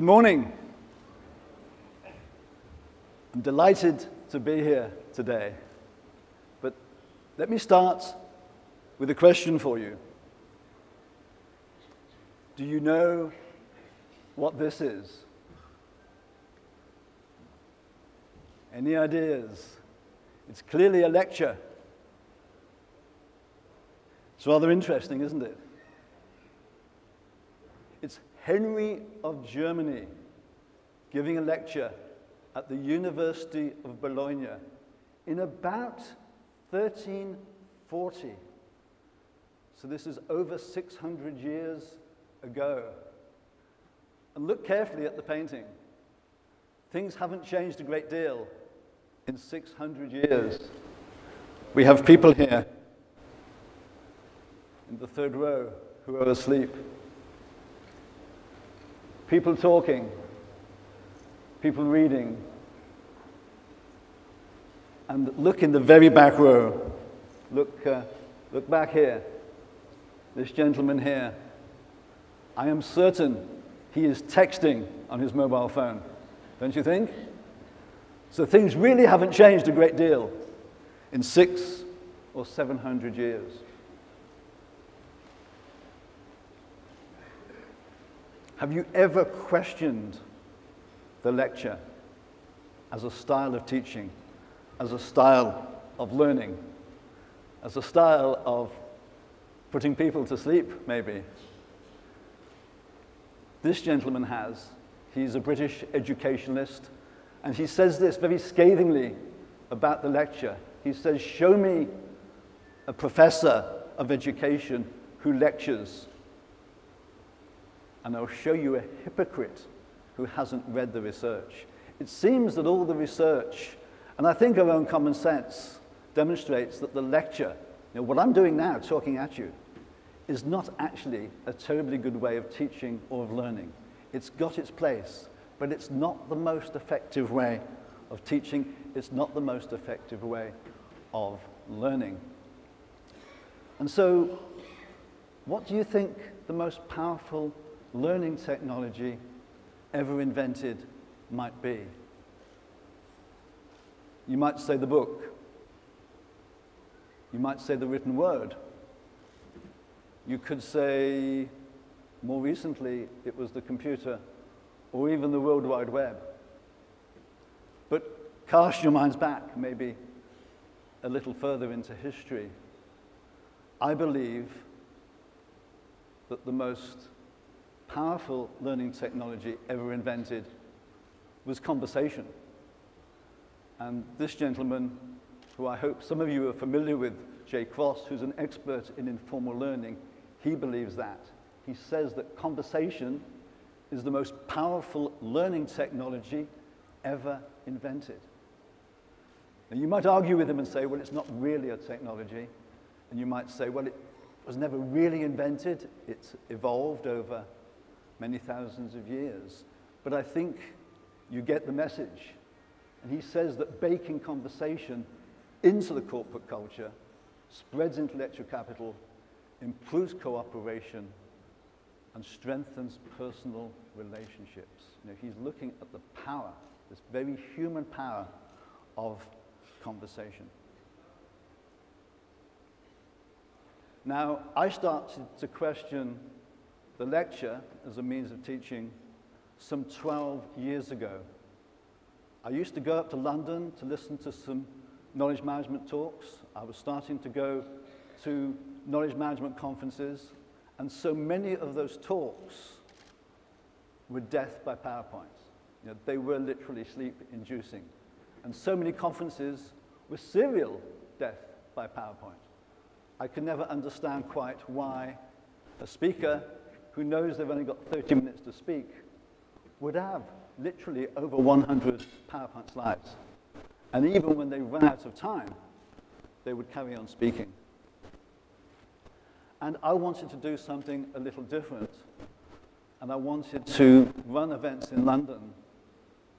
Good morning. I'm delighted to be here today. But let me start with a question for you. Do you know what this is? Any ideas? It's clearly a lecture. It's rather interesting, isn't it? It's Henry of Germany giving a lecture at the University of Bologna in about 1340. So this is over 600 years ago. And look carefully at the painting. Things haven't changed a great deal in 600 years. We have people here in the third row who are asleep. People talking, people reading. And look in the very back row. Look back here. This gentleman here. I am certain he is texting on his mobile phone. Don't you think? So things really haven't changed a great deal in 600 or 700 years. Have you ever questioned the lecture as a style of teaching, as a style of learning, as a style of putting people to sleep, maybe? This gentleman has. He's a British educationalist, and he says this very scathingly about the lecture. He says, "Show me a professor of education who lectures, and I'll show you a hypocrite who hasn't read the research." It seems that all the research, and I think our own common sense, demonstrates that the lecture, what I'm doing now, talking at you, is not actually a terribly good way of teaching or of learning. It's got its place, but it's not the most effective way of teaching. It's not the most effective way of learning. And so, what do you think the most powerful learning technology ever invented might be? You might say the book. You might say the written word. You could say, more recently, it was the computer or even the World Wide Web. But cast your minds back maybe a little further into history. I believe that the most powerful learning technology ever invented was conversation. And this gentleman, who I hope some of you are familiar with, Jay Cross, who's an expert in informal learning, he believes that. He says that conversation is the most powerful learning technology ever invented. Now, you might argue with him and say, well, it's not really a technology. And you might say, well, it was never really invented. It's evolved over many thousands of years. But I think you get the message. And he says that baking conversation into the corporate culture spreads intellectual capital, improves cooperation, and strengthens personal relationships. He's looking at the power, this very human power of conversation. Now, I started to question the lecture as a means of teaching some 12 years ago. I used to go up to London to listen to some knowledge management talks. I was starting to go to knowledge management conferences, and so many of those talks were death by PowerPoint. They were literally sleep-inducing. And so many conferences were serial death by PowerPoint. I could never understand quite why a speaker who knows they've only got 30 minutes to speak would have literally over 100 PowerPoint slides. And even when they ran out of time, they would carry on speaking. And I wanted to do something a little different. And I wanted to run events in London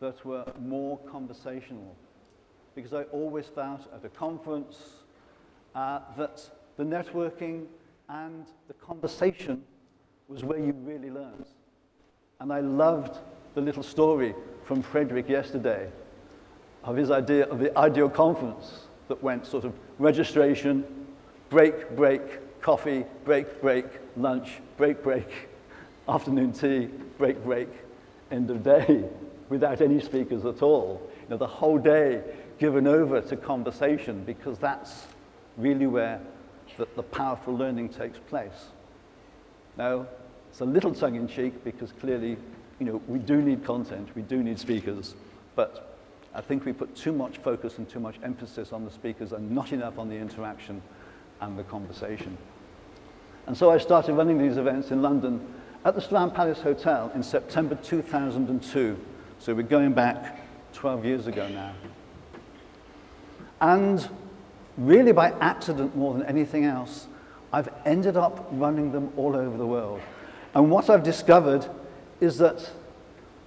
that were more conversational. Because I always felt at a conference that the networking and the conversation was where you really learned. And I loved the little story from Frederick yesterday of his idea of the ideal conference that went sort of registration, break, break, coffee, break, break, lunch, break, break, afternoon tea, break, break, end of day, without any speakers at all. You know, the whole day given over to conversation, because that's really where the powerful learning takes place. Now, it's a little tongue-in-cheek, because clearly, you know, we do need content, we do need speakers, but I think we put too much focus and too much emphasis on the speakers and not enough on the interaction and the conversation. And so I started running these events in London at the Strand Palace Hotel in September 2002. So we're going back 12 years ago now. And really by accident more than anything else, I've ended up running them all over the world. And what I've discovered is that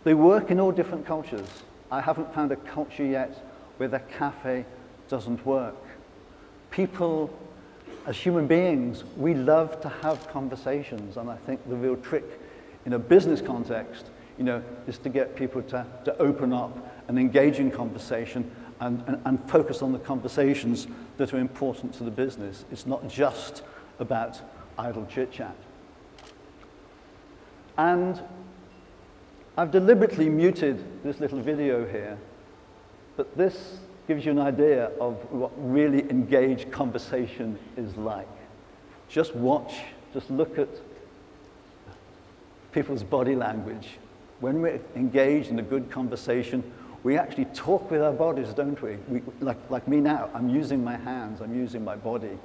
they work in all different cultures. I haven't found a culture yet where the cafe doesn't work. People, as human beings, we love to have conversations, and I think the real trick in a business context, you know, is to get people to open up and engage in conversation and focus on the conversations that are important to the business. It's not just about idle chit-chat. And I've deliberately muted this little video here, but this gives you an idea of what really engaged conversation is like. Just watch, just look at people's body language. When we're engaged in a good conversation, we actually talk with our bodies, don't we? Like me now, I'm using my hands, I'm using my body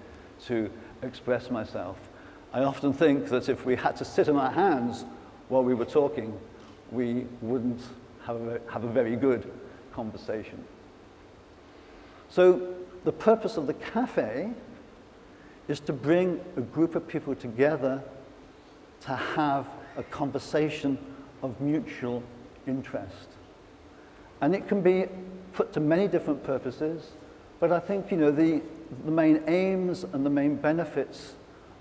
to express myself. I often think that if we had to sit on our hands while we were talking, we wouldn't have a very good conversation. So the purpose of the cafe is to bring a group of people together to have a conversation of mutual interest. And it can be put to many different purposes, but I think, you know, the main aims and the main benefits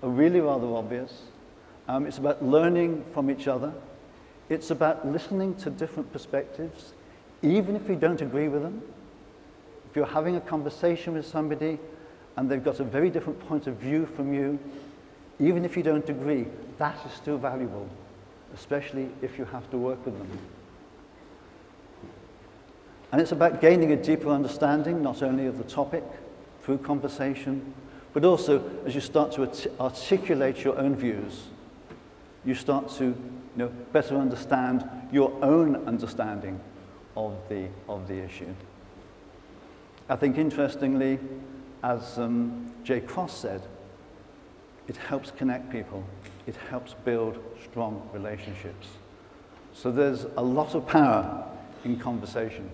are really rather obvious. It's about learning from each other. It's about listening to different perspectives, even if you don't agree with them. If you're having a conversation with somebody and they've got a very different point of view from you, even if you don't agree, that is still valuable, especially if you have to work with them. And it's about gaining a deeper understanding, not only of the topic through conversation, but also as you start to articulate your own views, you start to better understand your own understanding of the issue. I think interestingly, as Jay Cross said, it helps connect people. It helps build strong relationships. So there's a lot of power in conversation.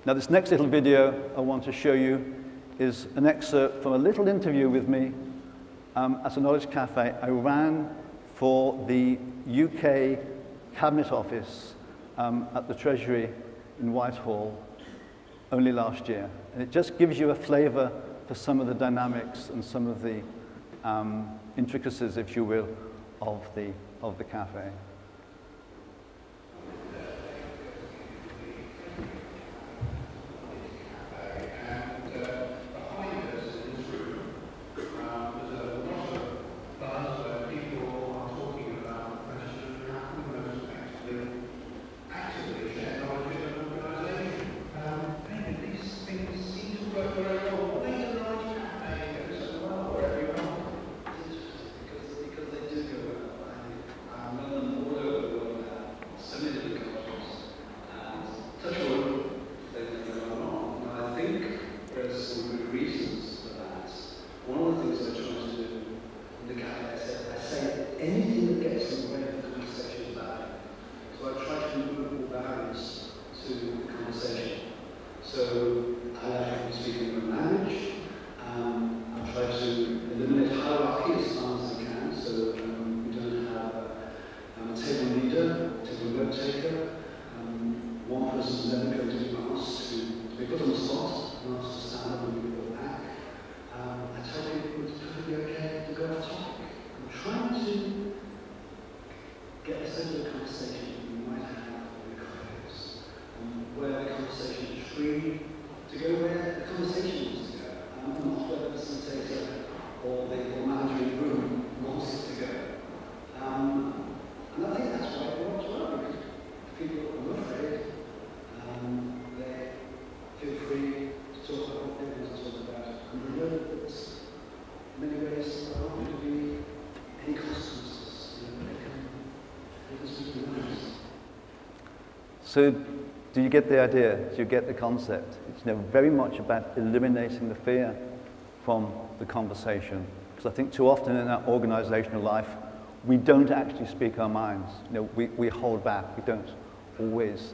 Now this next little video I want to show you is an excerpt from a little interview with me at a Knowledge Cafe I ran for the UK Cabinet Office at the Treasury in Whitehall only last year. And it just gives you a flavor for some of the dynamics and some of the intricacies, if you will, of the cafe. So do you get the idea? Do you get the concept? It's very much about eliminating the fear from the conversation. Because I think too often in our organizational life, we don't actually speak our minds. We hold back. We don't always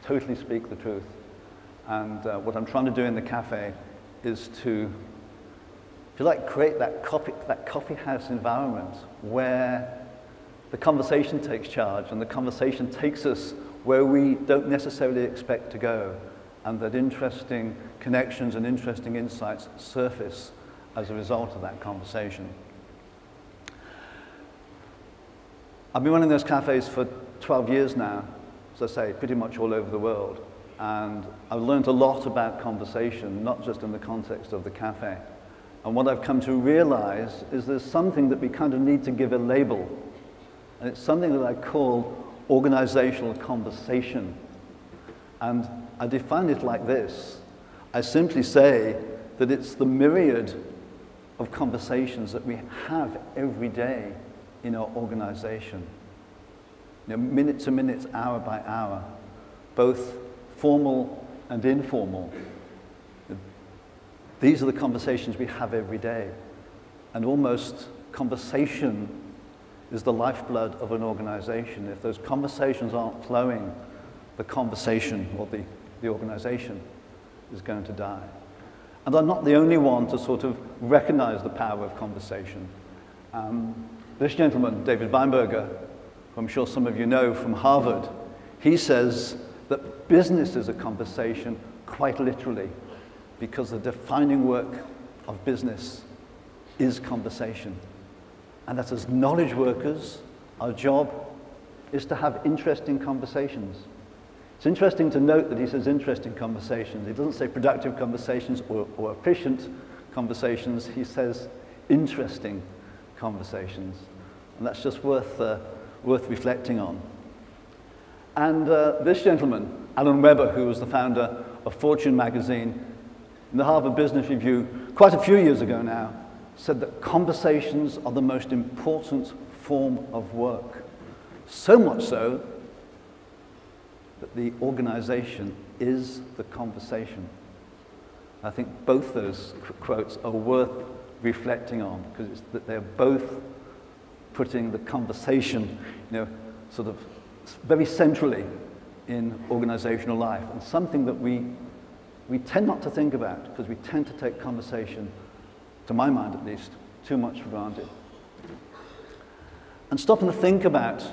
totally speak the truth. And what I'm trying to do in the cafe is to, if you like, create that coffee house environment where the conversation takes charge and the conversation takes us where we don't necessarily expect to go, and that interesting connections and interesting insights surface as a result of that conversation. I've been running those cafes for 12 years now, as I say, pretty much all over the world. And I've learned a lot about conversation, not just in the context of the cafe. And what I've come to realize is there's something that we kind of need to give a label. And it's something that I call organizational conversation. And I define it like this. I simply say that it's the myriad of conversations that we have every day in our organization. Minute to minute, hour by hour, both formal and informal. These are the conversations we have every day. And almost conversation is the lifeblood of an organization. If those conversations aren't flowing, the conversation or the organization is going to die. And I'm not the only one to sort of recognize the power of conversation. This gentleman, David Weinberger, who I'm sure some of you know from Harvard, he says that business is a conversation quite literally, because the defining work of business is conversation. And that as knowledge workers, our job is to have interesting conversations. It's interesting to note that he says interesting conversations. He doesn't say productive conversations or efficient conversations. He says interesting conversations. And that's just worth reflecting on. And this gentleman, Alan Weber, who was the founder of Fortune magazine, in the Harvard Business Review, quite a few years ago now, said that conversations are the most important form of work. So much so that the organization is the conversation. I think both those quotes are worth reflecting on, because it's that they're both putting the conversation, sort of very centrally in organizational life, and something that we tend not to think about, because we tend to take conversation, to my mind at least, too much for granted. And stopping to think about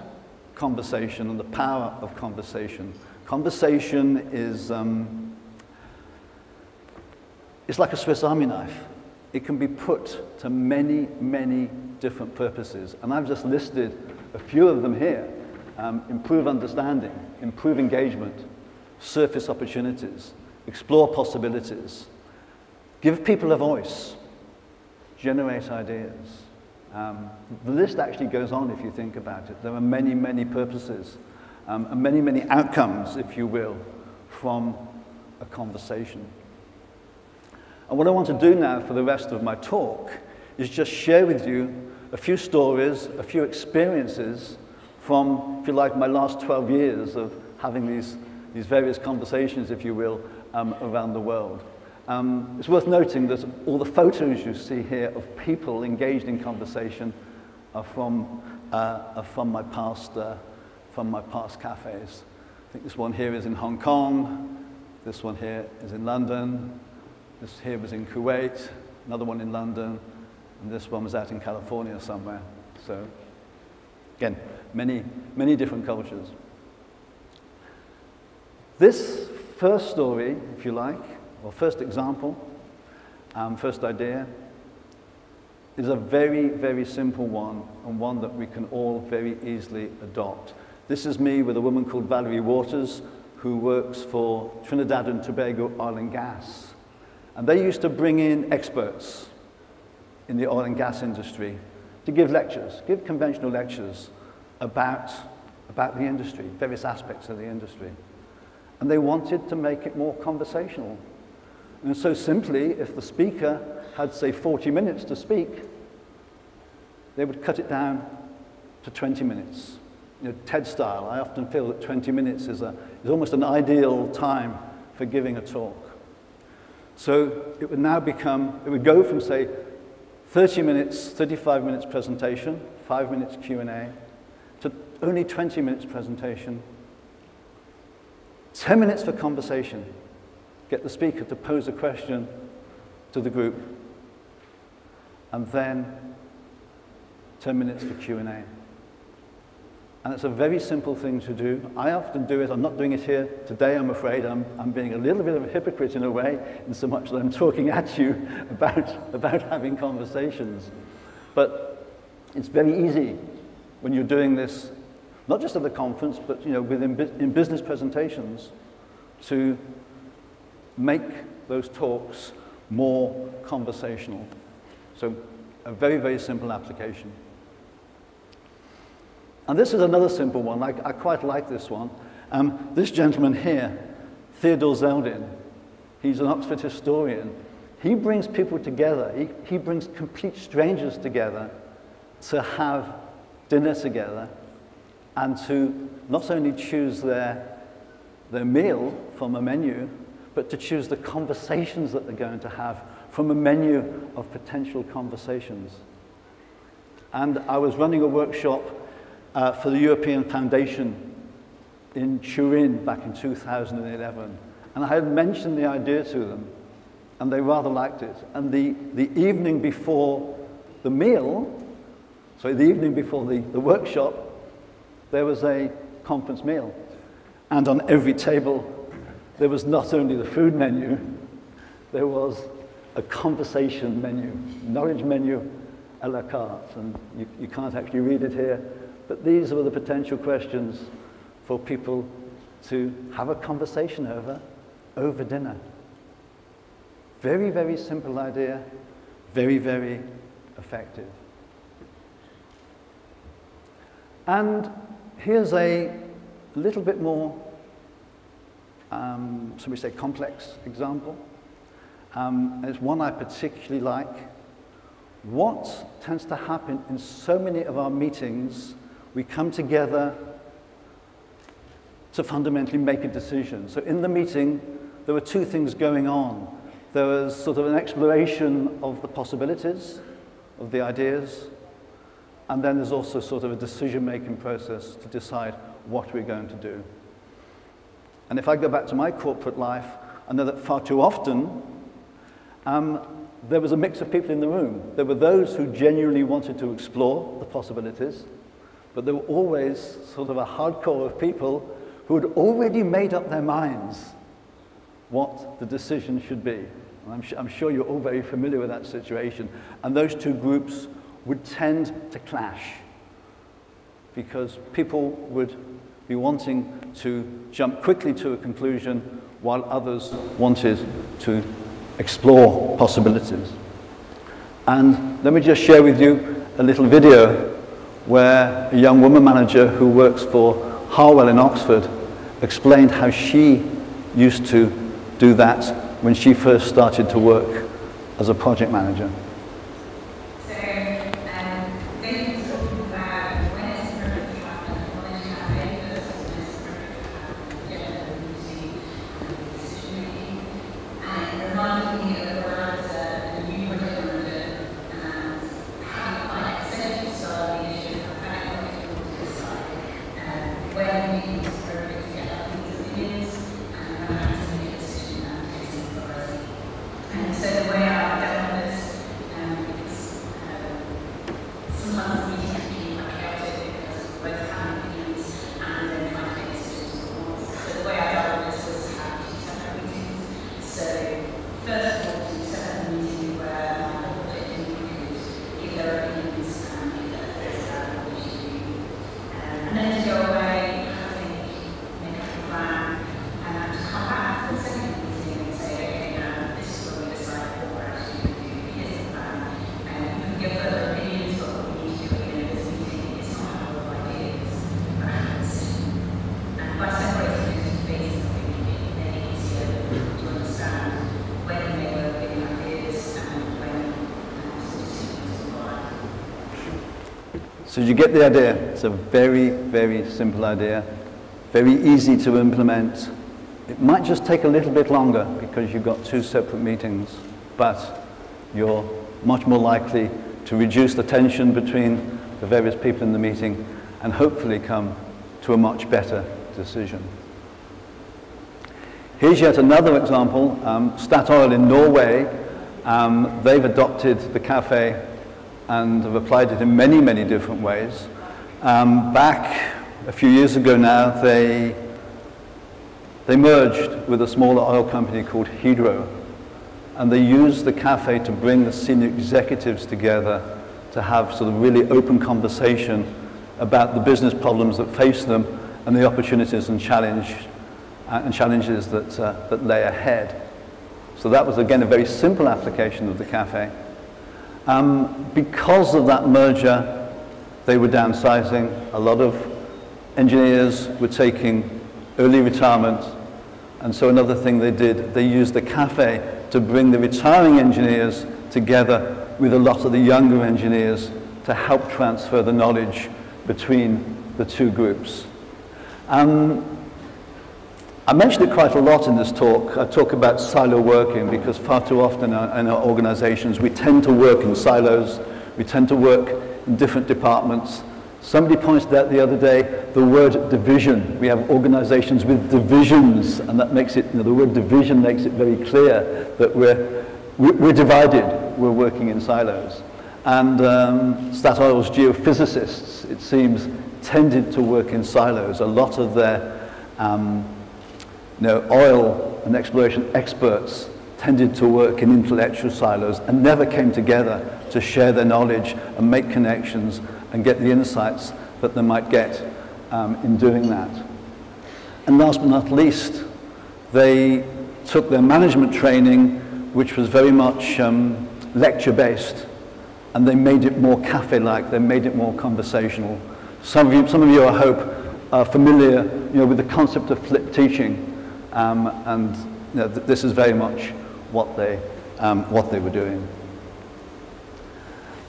conversation and the power of conversation. Conversation is it's like a Swiss Army knife. It can be put to many, many different purposes. And I've just listed a few of them here. Improve understanding, improve engagement, surface opportunities, explore possibilities, give people a voice, generate ideas. The list actually goes on if you think about it. There are many, many purposes and many, many outcomes, if you will, from a conversation. And what I want to do now for the rest of my talk is just share with you a few stories, a few experiences from, if you like, my last 12 years of having these various conversations, if you will, around the world. It's worth noting that all the photos you see here of people engaged in conversation are from my past cafes. I think this one here is in Hong Kong. This one here is in London. This here was in Kuwait. Another one in London, and this one was out in California somewhere. So, again, many, many different cultures. This first story, if you like, or first example, first idea, is a very, very simple one, and one that we can all very easily adopt. This is me with a woman called Valerie Waters, who works for Trinidad and Tobago Oil and Gas. And they used to bring in experts in the oil and gas industry to give lectures, give conventional lectures about the industry, various aspects of the industry. And they wanted to make it more conversational. And so simply, if the speaker had, say, 40 minutes to speak, they would cut it down to 20 minutes. TED style, I often feel that 20 minutes is almost an ideal time for giving a talk. So it would now become, it would go from, say, 30 minutes, 35 minutes presentation, 5 minutes Q&A, to only 20 minutes presentation, 10 minutes for conversation. Get the speaker to pose a question to the group, and then 10 minutes for Q&A. And it's a very simple thing to do. I often do it. I'm not doing it here today, I'm afraid. I'm being a little bit of a hypocrite in a way, in so much that I'm talking at you about having conversations. But it's very easy when you're doing this, not just at the conference, but in business presentations, to make those talks more conversational. So a very, very simple application. And this is another simple one. I quite like this one. This gentleman here, Theodore Zeldin, he's an Oxford historian. He brings people together. He brings complete strangers together to have dinner together and to not only choose their meal from a menu, but to choose the conversations that they're going to have from a menu of potential conversations. And I was running a workshop for the European Foundation in Turin back in 2011. And I had mentioned the idea to them, and they rather liked it. And the evening before the meal, sorry, the evening before the workshop, there was a conference meal. And on every table, there was not only the food menu, there was a conversation menu, knowledge menu a la carte. And you can't actually read it here, but these were the potential questions for people to have a conversation over dinner. Very, very simple idea, very, very effective. And here's a little bit more, shall we say, complex example. And it's one I particularly like. What tends to happen in so many of our meetings, we come together to fundamentally make a decision. So in the meeting, there were two things going on. There was sort of an exploration of the possibilities, of the ideas, and then there's also sort of a decision-making process to decide what we're going to do. And if I go back to my corporate life, I know that far too often, there was a mix of people in the room. There were those who genuinely wanted to explore the possibilities, but there were always sort of a hardcore of people who had already made up their minds what the decision should be. And I'm sure you're all very familiar with that situation. And those two groups would tend to clash because people would be wanting to jump quickly to a conclusion while others wanted to explore possibilities. And let me just share with you a little video where a young woman manager who works for Harwell in Oxford explained how she used to do that when she first started to work as a project manager. So you get the idea. It's a very, very simple idea, very easy to implement. It might just take a little bit longer because you've got two separate meetings, but you're much more likely to reduce the tension between the various people in the meeting and hopefully come to a much better decision. Here's yet another example. Statoil in Norway, they've adopted the cafe and have applied it in many, many different ways. Back a few years ago now, they merged with a smaller oil company called Hydro, and they used the cafe to bring the senior executives together to have sort of really open conversation about the business problems that face them and the opportunities and challenges that lay ahead. So that was, again, a very simple application of the cafe. Because of that merger, they were downsizing. A lot of engineers were taking early retirement. And so another thing they did, they used the cafe to bring the retiring engineers together with a lot of the younger engineers to help transfer the knowledge between the two groups. I mentioned it quite a lot in this talk. I talk about silo working because far too often in our organizations we tend to work in silos, we tend to work in different departments. Somebody pointed out the other day the word division. We have organizations with divisions, and that makes it, the word division makes it very clear that we're divided, we're working in silos. And Statoil's geophysicists, it seems, tended to work in silos. A lot of their oil and exploration experts tended to work in intellectual silos and never came together to share their knowledge and make connections and get the insights that they might get in doing that. And last but not least, they took their management training, which was very much lecture-based, and they made it more cafe-like, they made it more conversational. Some of you, I hope, are familiar with the concept of flipped teaching, and this is very much what they were doing.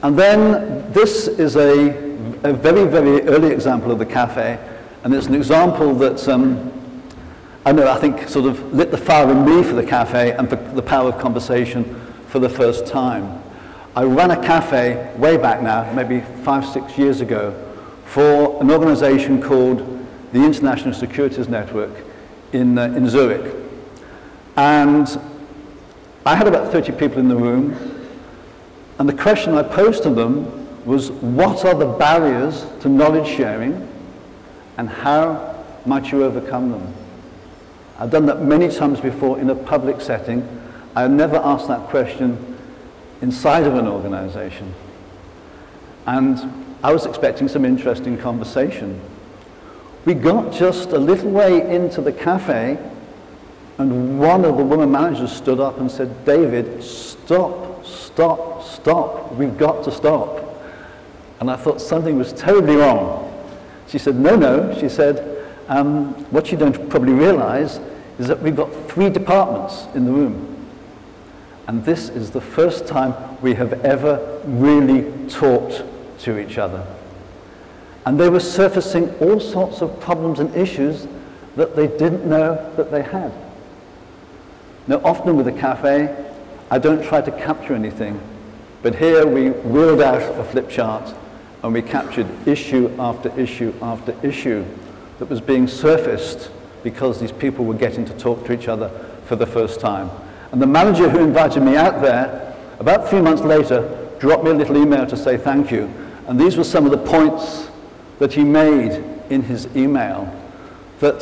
And then this is a very, very early example of the cafe, and it's an example that I think sort of lit the fire in me for the cafe and for the power of conversation for the first time. I ran a cafe way back now, maybe 5-6 years ago, for an organization called the International Securities Network in Zurich. And I had about 30 people in the room, and the question I posed to them was, what are the barriers to knowledge sharing, and how might you overcome them? I've done that many times before in a public setting. I never asked that question inside of an organization. And I was expecting some interesting conversation. We got just a little way into the cafe, and one of the women managers stood up and said, "David, stop, stop, stop. We've got to stop." And I thought something was terribly wrong. She said, no. She said, what you don't probably realize is that we've got 3 departments in the room. And this is the first time we have ever really talked to each other. And they were surfacing all sorts of problems and issues that they didn't know that they had. Now, often with a cafe, I don't try to capture anything, but here we wheeled out a flip chart and we captured issue after issue after issue that was being surfaced because these people were getting to talk to each other for the first time. And the manager who invited me out there, about 3 months later, dropped me a little email to say thank you. And these were some of the points that he made in his email. That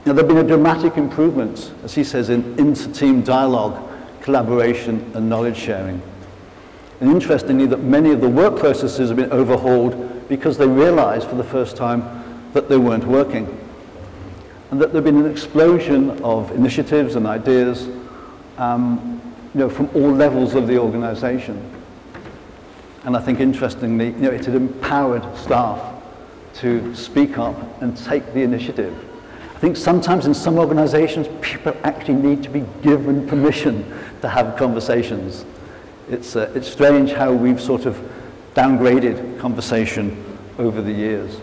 there had been a dramatic improvement, as he says, in inter-team dialogue, collaboration, and knowledge sharing. And interestingly, that many of the work processes have been overhauled because they realized for the first time that they weren't working. And that there had been an explosion of initiatives and ideas from all levels of the organization. And I think interestingly, it had empowered staff to speak up and take the initiative. I think sometimes in some organizations, people actually need to be given permission to have conversations. It's strange how we've sort of downgraded conversation over the years.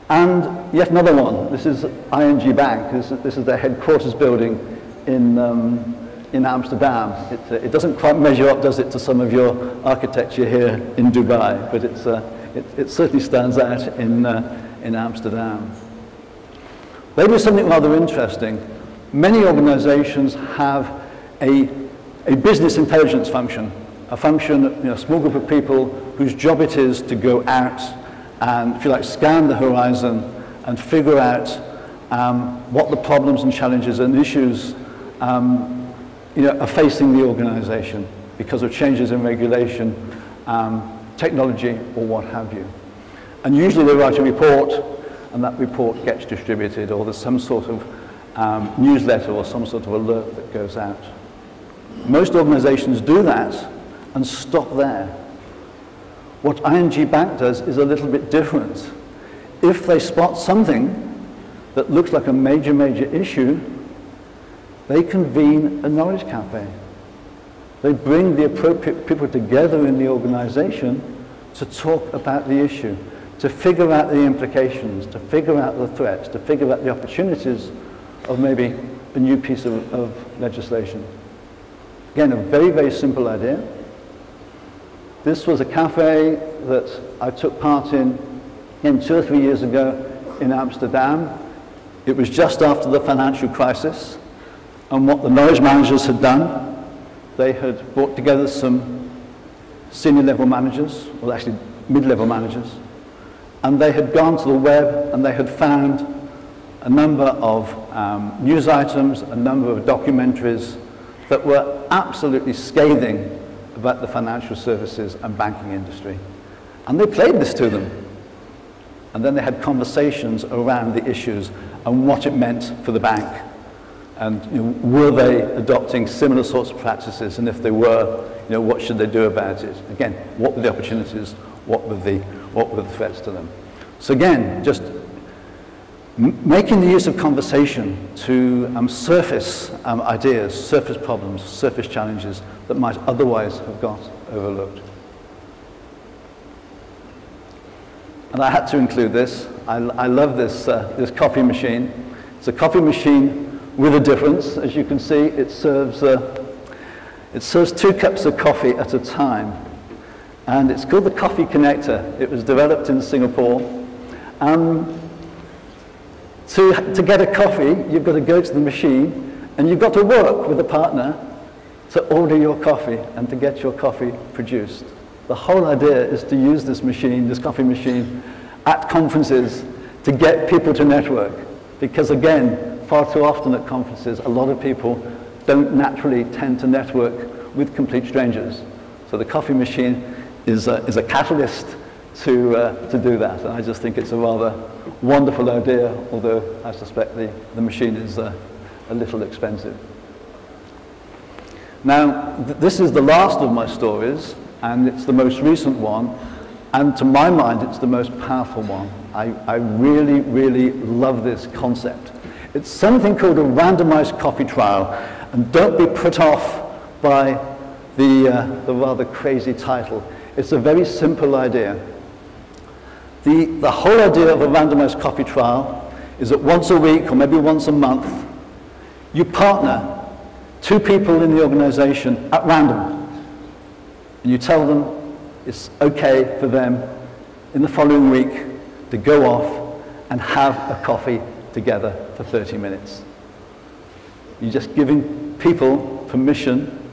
And yet another one. This is ING Bank. This is their headquarters building in Amsterdam. It doesn't quite measure up, does it, to some of your architecture here in Dubai, but it certainly stands out in Amsterdam. They do something rather interesting. Many organizations have a business intelligence function, a function, a small group of people whose job it is to go out and, if you like, scan the horizon and figure out what the problems and challenges and issues are facing the organization because of changes in regulation, technology, or what have you. And usually they write a report, and that report gets distributed, or there's some sort of newsletter or some sort of alert that goes out. Most organizations do that and stop there. What ING Bank does is a little bit different. If they spot something that looks like a major, major issue, they convene a knowledge cafe. They bring the appropriate people together in the organization to talk about the issue, to figure out the implications, to figure out the threats, to figure out the opportunities of maybe a new piece of legislation. Again, a very, very simple idea. This was a cafe that I took part in 2 or 3 years ago in Amsterdam. It was just after the financial crisis, and what the knowledge managers had done, they had brought together some senior level managers, well actually mid-level managers, and they had gone to the web and they had found a number of news items, a number of documentaries that were absolutely scathing about the financial services and banking industry. And they played this to them. And then they had conversations around the issues and what it meant for the bank. And were they adopting similar sorts of practices? And if they were, what should they do about it? Again, what were the opportunities? What were the threats to them? So again, just making the use of conversation to surface ideas, surface problems, surface challenges that might otherwise have got overlooked. And I had to include this. I love this coffee machine. It's a coffee machine with a difference. As you can see, it serves 2 cups of coffee at a time. And it's called the Coffee Connector. It was developed in Singapore. To get a coffee, you've got to go to the machine, and you've got to work with a partner to order your coffee and to get your coffee produced. The whole idea is to use this machine, this coffee machine, at conferences to get people to network. Because again, far too often at conferences, a lot of people don't naturally tend to network with complete strangers. So the coffee machine is a catalyst to do that. And I just think it's a rather wonderful idea, although I suspect the machine is a little expensive. Now, this is the last of my stories, and it's the most recent one, and to my mind, it's the most powerful one. I really, really love this concept. It's something called a randomized coffee trial, and don't be put off by the rather crazy title. It's a very simple idea. The whole idea of a randomized coffee trial is that once a week, or maybe once a month, you partner 2 people in the organization at random. And you tell them it's okay for them in the following week to go off and have a coffee together for 30 minutes. You're just giving people permission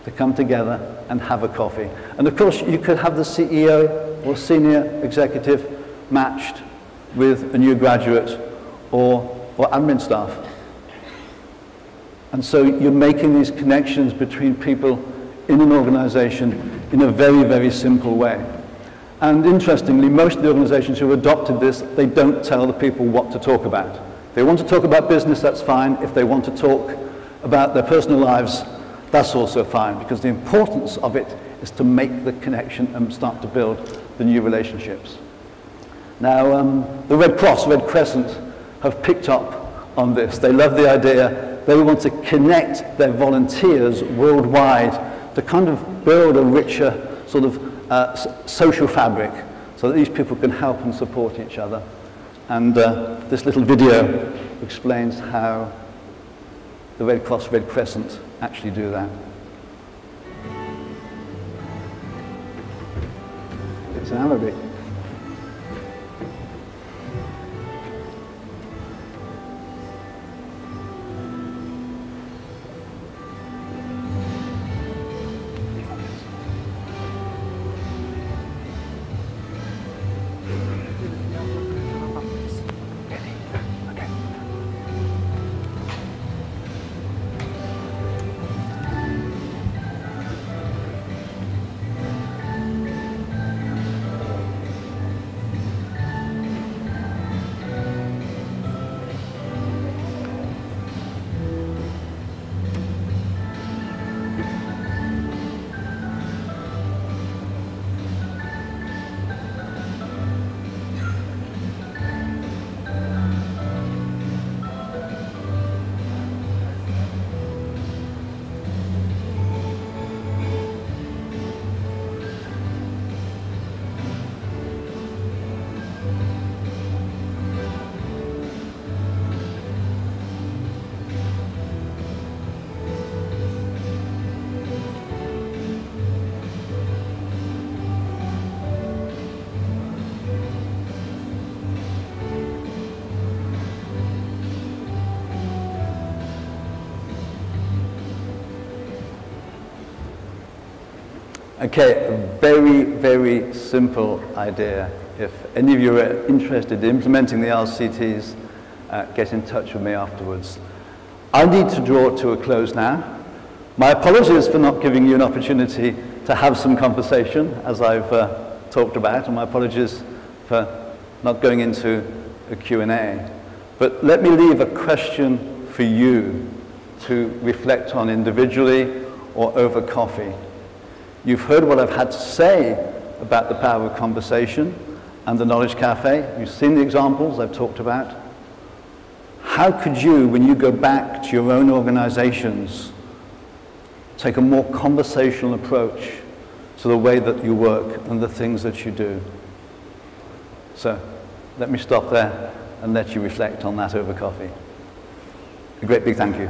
to come together and have a coffee. And of course, you could have the CEO or senior executive matched with a new graduate or admin staff. And so you're making these connections between people in an organization in a very, very simple way. And interestingly, most of the organizations who adopted this, they don't tell the people what to talk about. If they want to talk about business, that's fine. If they want to talk about their personal lives, that's also fine, because the importance of it is to make the connection and start to build the new relationships. Now, the Red Cross, Red Crescent, have picked up on this. They love the idea. They want to connect their volunteers worldwide to kind of build a richer sort of social fabric, so that these people can help and support each other. And this little video explains how the Red Cross, Red Crescent actually do that. It's an Arabic. Okay, a very, very simple idea. If any of you are interested in implementing the RCTs, get in touch with me afterwards. I need to draw to a close now. My apologies for not giving you an opportunity to have some conversation, as I've talked about, and my apologies for not going into a Q&A. But let me leave a question for you to reflect on individually or over coffee. You've heard what I've had to say about the power of conversation and the Knowledge Cafe. You've seen the examples I've talked about. How could you, when you go back to your own organizations, take a more conversational approach to the way that you work and the things that you do? So let me stop there and let you reflect on that over coffee. A great big thank you.